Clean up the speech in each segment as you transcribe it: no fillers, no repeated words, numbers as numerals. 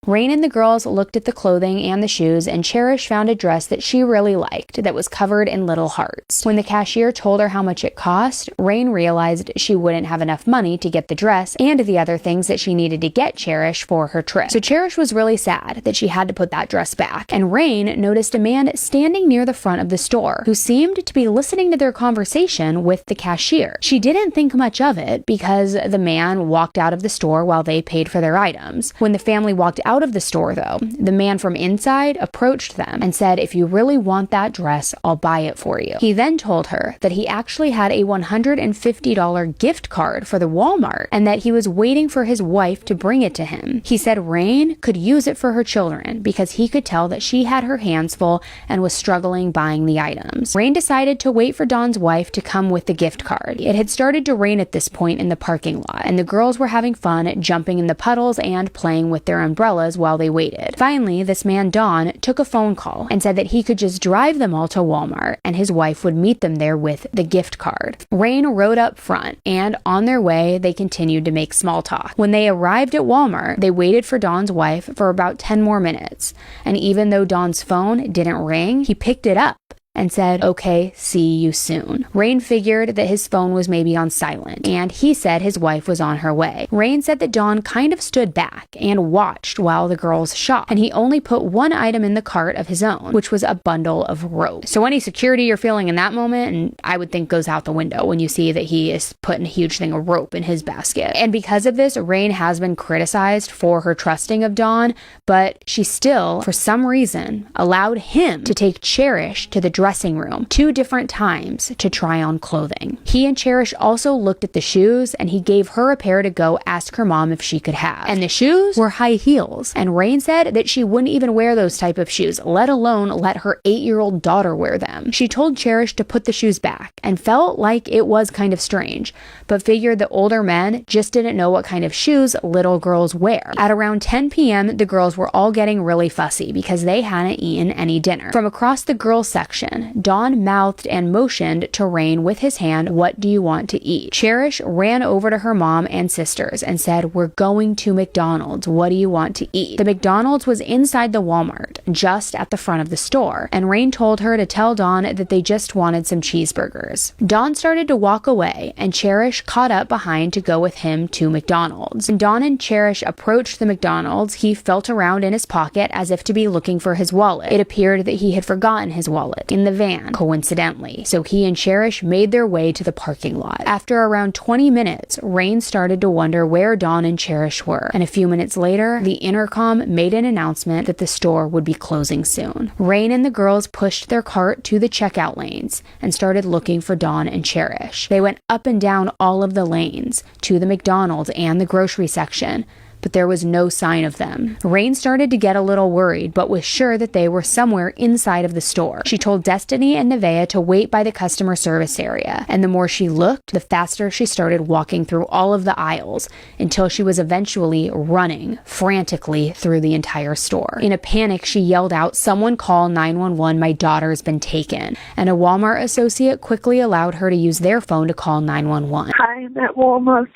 Rain and the girls looked at the clothing and the shoes, and Cherish found a dress that she really liked that was covered in little hearts. When the cashier told her how much it cost, Rain realized she wouldn't have enough money to get the dress and the other things that she needed to get Cherish for her trip. So Cherish was really sad that she had to put that dress back, and Rain noticed a man standing near the front of the store who seemed to be listening to their conversation with the cashier. She didn't think much of it because the man walked out of the store while they paid for their items. When the family walked out of the store, though, the man from inside approached them and said, "If you really want that dress, I'll buy it for you." He then told her that he actually had a $150 gift card for the Walmart and that he was waiting for his wife to bring it to him. He said Rain could use it for her children because he could tell that she had her hands full and was struggling buying the items. Rain decided to wait for Dawn's wife to come with the gift card. It had started to rain at this point in the parking lot, and the girls were having fun jumping in the puddles and playing with their umbrellas while they waited. Finally, this man Don took a phone call and said that he could just drive them all to Walmart and his wife would meet them there with the gift card. Rain rode up front, and on their way, they continued to make small talk. When they arrived at Walmart, they waited for Dawn's wife for about 10 more minutes, and even though Dawn's phone didn't ring, he picked it up and said, "Okay, see you soon." Rain figured that his phone was maybe on silent, and he said his wife was on her way. Rain said that Dawn kind of stood back and watched while the girls shopped, and he only put one item in the cart of his own, which was a bundle of rope. So any security you're feeling in that moment, and I would think goes out the window when you see that he is putting a huge thing of rope in his basket. And because of this, Rain has been criticized for her trusting of Dawn, but she still, for some reason, allowed him to take Cherish to the dressing room 2 different times to try on clothing. He and Cherish also looked at the shoes, and he gave her a pair to go ask her mom if she could have. And the shoes were high heels, and Rain said that she wouldn't even wear those type of shoes, let alone let her 8-year-old daughter wear them. She told Cherish to put the shoes back and felt like it was kind of strange, but figured that older men just didn't know what kind of shoes little girls wear. At around 10 p.m., the girls were all getting really fussy because they hadn't eaten any dinner. From across the girls section, Don mouthed and motioned to Rain with his hand, "What do you want to eat?" Cherish ran over to her mom and sisters and said, "We're going to McDonald's. What do you want to eat?" The McDonald's was inside the Walmart, just at the front of the store, and Rain told her to tell Dawn that they just wanted some cheeseburgers. Dawn started to walk away, and Cherish caught up behind to go with him to McDonald's. When Dawn and Cherish approached the McDonald's, he felt around in his pocket as if to be looking for his wallet. It appeared that he had forgotten his wallet in the van, coincidentally, so he and Cherish made their way to the parking lot. After around 20 minutes, Rain started to wonder where Dawn and Cherish were, and a few minutes later, the intercom made an announcement that the store would be closing soon. Rain and the girls pushed their cart to the checkout lanes and started looking for Dawn and Cherish. They went up and down all of the lanes to the McDonald's and the grocery section, but there was no sign of them. Rain started to get a little worried, but was sure that they were somewhere inside of the store. She told Destiny and Nevaeh to wait by the customer service area, and the more she looked, the faster she started walking through all of the aisles until she was eventually running frantically through the entire store. In a panic, she yelled out, "Someone call 911, my daughter's been taken," and a Walmart associate quickly allowed her to use their phone to call 911. "Hi, I'm at Walmart.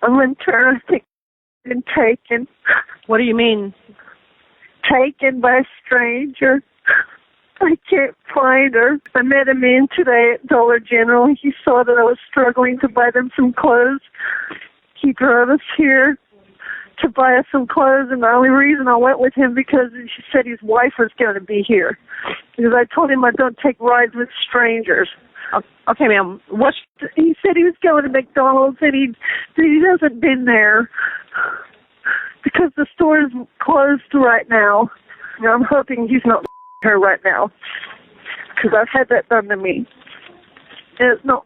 I'm interested. Been taken." What do you mean? "Taken by a stranger. I can't find her. I met a man today at Dollar General. He saw that I was struggling to buy them some clothes. He drove us here to buy us some clothes, and the only reason I went with him because he said his wife was going to be here. Because I told him I don't take rides with strangers." Okay, ma'am. He said he was going to McDonald's, and he hasn't been there because the store is closed right now. And I'm hoping he's not her right now because I've had that done to me. And it's not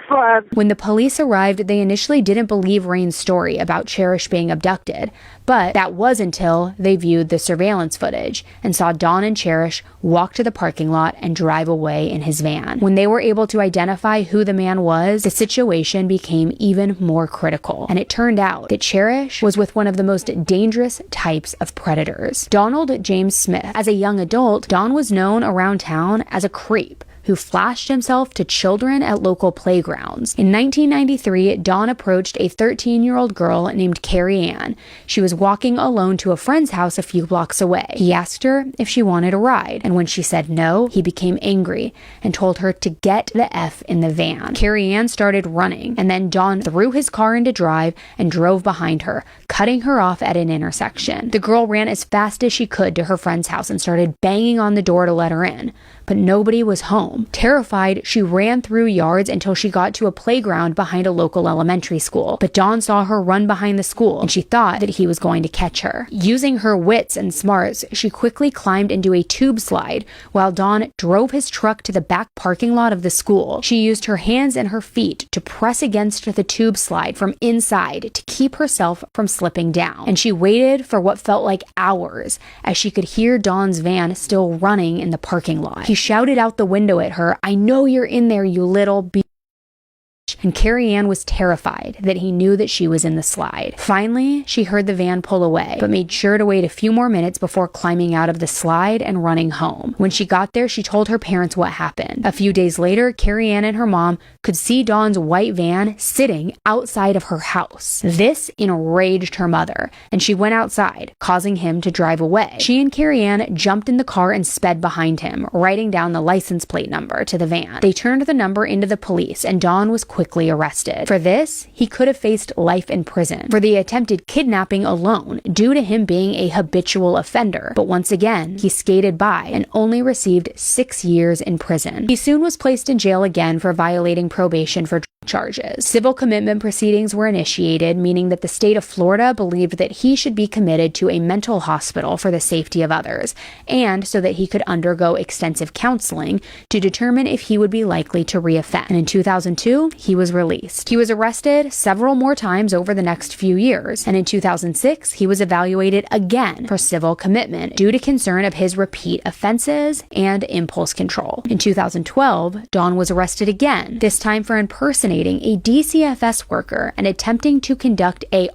fun. When the police arrived, they initially didn't believe Rain's story about Cherish being abducted, but that was until they viewed the surveillance footage and saw Dawn and Cherish walk to the parking lot and drive away in his van. When they were able to identify who the man was, the situation became even more critical, and it turned out that Cherish was with one of the most dangerous types of predators, Donald James Smith. As a young adult, Don was known around town as a creep who flashed himself to children at local playgrounds. In 1993, Don approached a 13-year-old girl named Carrie Ann. She was walking alone to a friend's house a few blocks away. He asked her if she wanted a ride, and when she said no, he became angry and told her to get the F in the van. Carrie Ann started running, and then Don threw his car into drive and drove behind her, cutting her off at an intersection. The girl ran as fast as she could to her friend's house and started banging on the door to let her in, but nobody was home. Terrified, she ran through yards until she got to a playground behind a local elementary school, but Don saw her run behind the school, and she thought that he was going to catch her. Using her wits and smarts, she quickly climbed into a tube slide while Don drove his truck to the back parking lot of the school. She used her hands and her feet to press against the tube slide from inside to keep herself from slipping down, and she waited for what felt like hours as she could hear Don's van still running in the parking lot. He shouted out the window at her, "I know you're in there, you little b-." And Carrie Ann was terrified that he knew that she was in the slide. Finally, she heard the van pull away, but made sure to wait a few more minutes before climbing out of the slide and running home. When she got there, she told her parents what happened. A few days later, Carrie Ann and her mom could see Don's white van sitting outside of her house. This enraged her mother, and she went outside, causing him to drive away. She and Carrie Ann jumped in the car and sped behind him, writing down the license plate number to the van. They turned the number into the police, and Don was quickly arrested. For this, he could have faced life in prison for the attempted kidnapping alone, due to him being a habitual offender. But once again, he skated by and only received 6 years in prison. He soon was placed in jail again for violating probation for charges. Civil commitment proceedings were initiated, meaning that the state of Florida believed that he should be committed to a mental hospital for the safety of others, and so that he could undergo extensive counseling to determine if he would be likely to reoffend. And in 2002, he was released. He was arrested several more times over the next few years, and in 2006, he was evaluated again for civil commitment due to concern of his repeat offenses and impulse control. In 2012, Don was arrested again, this time for impersonating a DCFS worker and attempting to conduct a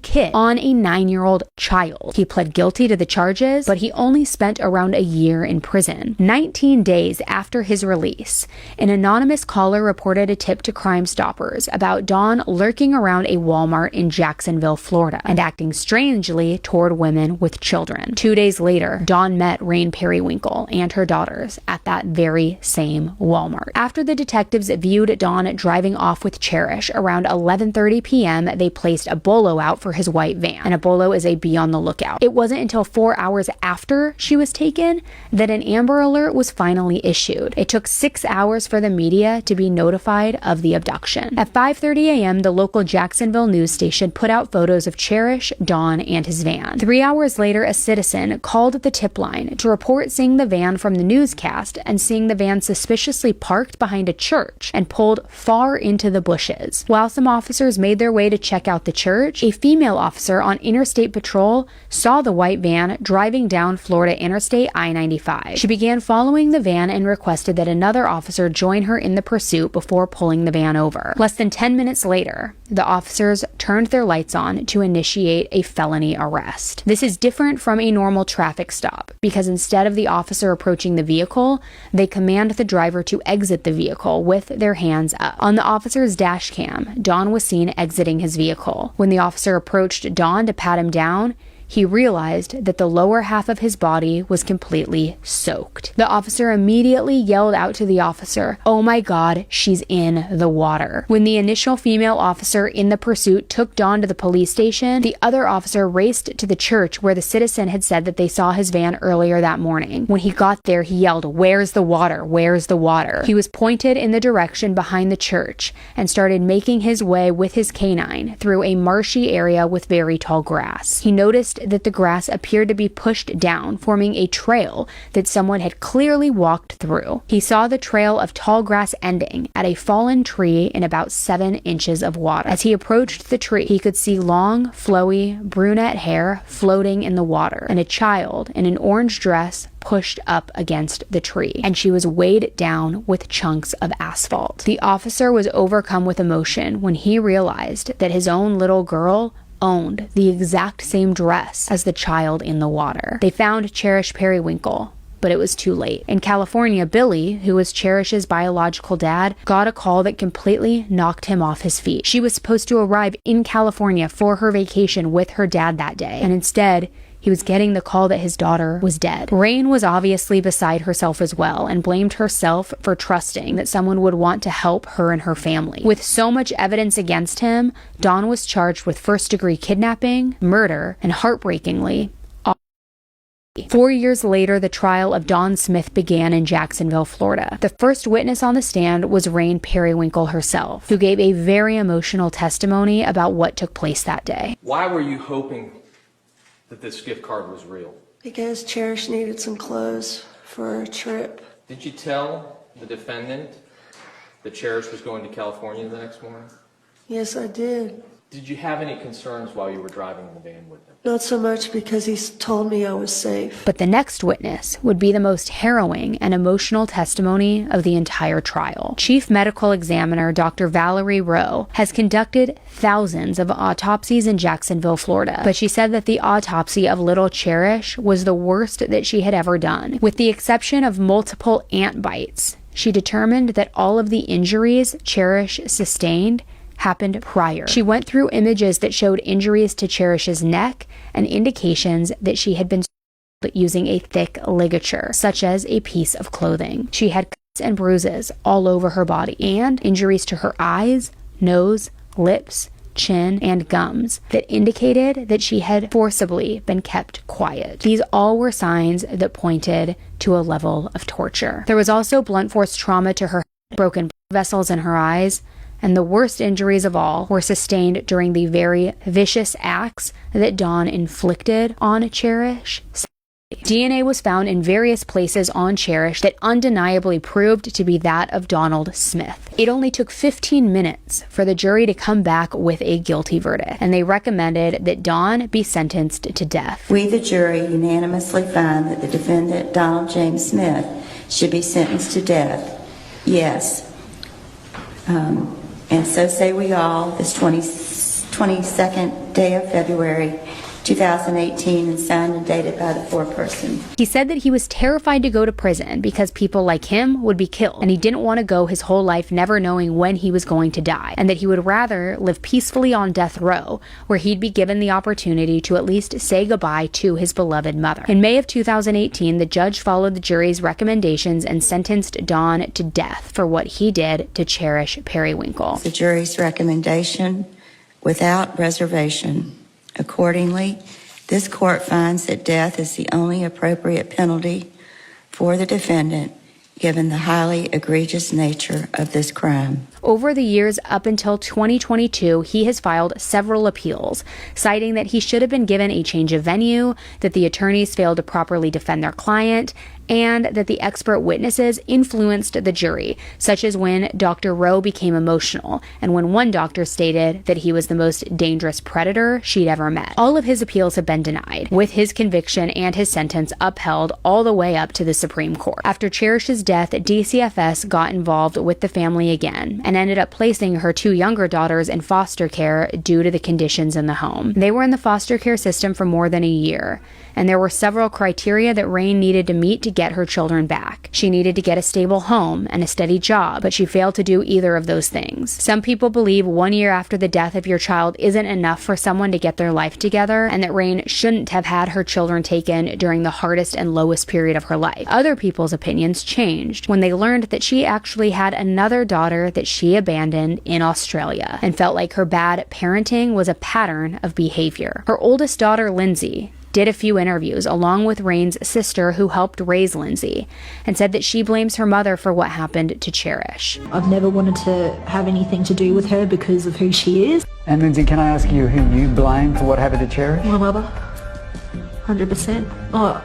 kit on a 9-year-old child. He pled guilty to the charges, but he only spent around a year in prison. 19 days after his release, an anonymous caller reported a tip to Crime Stoppers about Don lurking around a Walmart in Jacksonville, Florida, and acting strangely toward women with children. 2 days later, Don met Rain Periwinkle and her daughters at that very same Walmart. After the detectives viewed Don driving off with Cherish around 11:30 p.m., they placed a bolo out for his white van, and a bolo is a be on the lookout. It wasn't until 4 hours after she was taken that an Amber Alert was finally issued. It took 6 hours for the media to be notified of the abduction. At 5:30 a.m., the local Jacksonville news station put out photos of Cherish, Don, and his van. 3 hours later, a citizen called the tip line to report seeing the van from the newscast and seeing the van suspiciously parked behind a church and pulled far into the bushes. While some officers made their way to check out the church, a female officer on Interstate Patrol saw the white van driving down Florida Interstate I-95. She began following the van and requested that another officer join her in the pursuit before pulling the van over. Less than 10 minutes later, the officers turned their lights on to initiate a felony arrest. This is different from a normal traffic stop because instead of the officer approaching the vehicle, they command the driver to exit the vehicle with their hands up. On the officer's dash cam, Don was seen exiting his vehicle. When the officer approached Don to pat him down, he realized that the lower half of his body was completely soaked. The officer immediately yelled out to the officer, "Oh my God, she's in the water." When the initial female officer in the pursuit took Don to the police station, the other officer raced to the church where the citizen had said that they saw his van earlier that morning. When he got there, he yelled, "Where's the water? Where's the water?" He was pointed in the direction behind the church and started making his way with his canine through a marshy area with very tall grass. He noticed that the grass appeared to be pushed down, forming a trail that someone had clearly walked through. He saw the trail of tall grass ending at a fallen tree in about 7 inches of water. As he approached the tree, he could see long, flowy, brunette hair floating in the water, and a child in an orange dress pushed up against the tree, and she was weighed down with chunks of asphalt. The officer was overcome with emotion when he realized that his own little girl owned the exact same dress as the child in the water. They found Cherish Periwinkle, but it was too late. In California, Billy, who was Cherish's biological dad, got a call that completely knocked him off his feet. She was supposed to arrive in California for her vacation with her dad that day, and instead, he was getting the call that his daughter was dead. Rain was obviously beside herself as well and blamed herself for trusting that someone would want to help her and her family. With so much evidence against him, Don was charged with first-degree kidnapping, murder, and heartbreakingly, 4 years later, the trial of Dawn Smith began in Jacksonville, Florida. The first witness on the stand was Rain Periwinkle herself, who gave a very emotional testimony about what took place that day. Why were you hoping that this gift card was real? Because Cherish needed some clothes for a trip. Did you tell the defendant that Cherish was going to California the next morning? Yes, I did. Did you have any concerns while you were driving in the van with him? Not so much because he told me I was safe. But the next witness would be the most harrowing and emotional testimony of the entire trial. Chief Medical Examiner Dr. Valerie Rowe has conducted thousands of autopsies in Jacksonville, Florida, but she said that the autopsy of little Cherish was the worst that she had ever done. With the exception of multiple ant bites, she determined that all of the injuries Cherish sustained happened prior. She went through images that showed injuries to Cherish's neck and indications that she had been using a thick ligature, such as a piece of clothing. She had cuts and bruises all over her body and injuries to her eyes, nose, lips, chin, and gums that indicated that she had forcibly been kept quiet. These all were signs that pointed to a level of torture. There was also blunt force trauma to her head, broken vessels in her eyes, and the worst injuries of all were sustained during the very vicious acts that Dawn inflicted on Cherish. DNA was found in various places on Cherish that undeniably proved to be that of Donald Smith. It only took 15 minutes for the jury to come back with a guilty verdict, and they recommended that Dawn be sentenced to death. We, the jury, unanimously find that the defendant, Donald James Smith, should be sentenced to death. Yes. And so say we all, this 22nd day of February, 2018, and signed and dated by the foreperson. He said that he was terrified to go to prison because people like him would be killed, and he didn't want to go his whole life never knowing when he was going to die, and that he would rather live peacefully on death row, where he'd be given the opportunity to at least say goodbye to his beloved mother. In May of 2018, the judge followed the jury's recommendations and sentenced Don to death for what he did to Cherish Periwinkle. The jury's recommendation without reservation. Accordingly, this court finds that death is the only appropriate penalty for the defendant, given the highly egregious nature of this crime. Over the years up until 2022, he has filed several appeals, citing that he should have been given a change of venue, that the attorneys failed to properly defend their client, and that the expert witnesses influenced the jury, such as when Dr. Rowe became emotional, and when one doctor stated that he was the most dangerous predator she'd ever met. All of his appeals have been denied, with his conviction and his sentence upheld all the way up to the Supreme Court. After Cherish's death, DCFS got involved with the family again, and ended up placing her two younger daughters in foster care due to the conditions in the home. They were in the foster care system for more than a year, and there were several criteria that Rain needed to meet to get her children back. She needed to get a stable home and a steady job, but she failed to do either of those things. Some people believe 1 year after the death of your child isn't enough for someone to get their life together, and that Rain shouldn't have had her children taken during the hardest and lowest period of her life. Other people's opinions changed when they learned that she actually had another daughter that she abandoned in Australia, and felt like her bad parenting was a pattern of behavior. Her oldest daughter, Lindsay, did a few interviews along with Rain's sister who helped raise Lindsay, and said that she blames her mother for what happened to Cherish. I've never wanted to have anything to do with her because of who she is. And Lindsay, can I ask you who you blame for what happened to Cherish? My mother, 100%. Oh,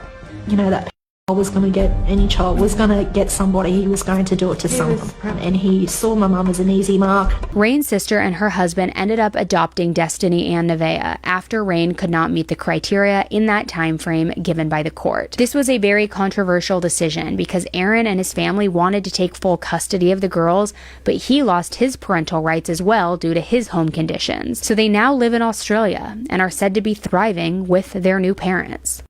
you know, that was going to get, any child was going to get somebody, he was going to do it to someone. And he saw my mum as an easy mark. Rain's sister and her husband ended up adopting Destiny and Nevaeh after Rain could not meet the criteria in that time frame given by the court. This was a very controversial decision because Aaron and his family wanted to take full custody of the girls, but he lost his parental rights as well due to his home conditions. So they now live in Australia and are said to be thriving with their new parents.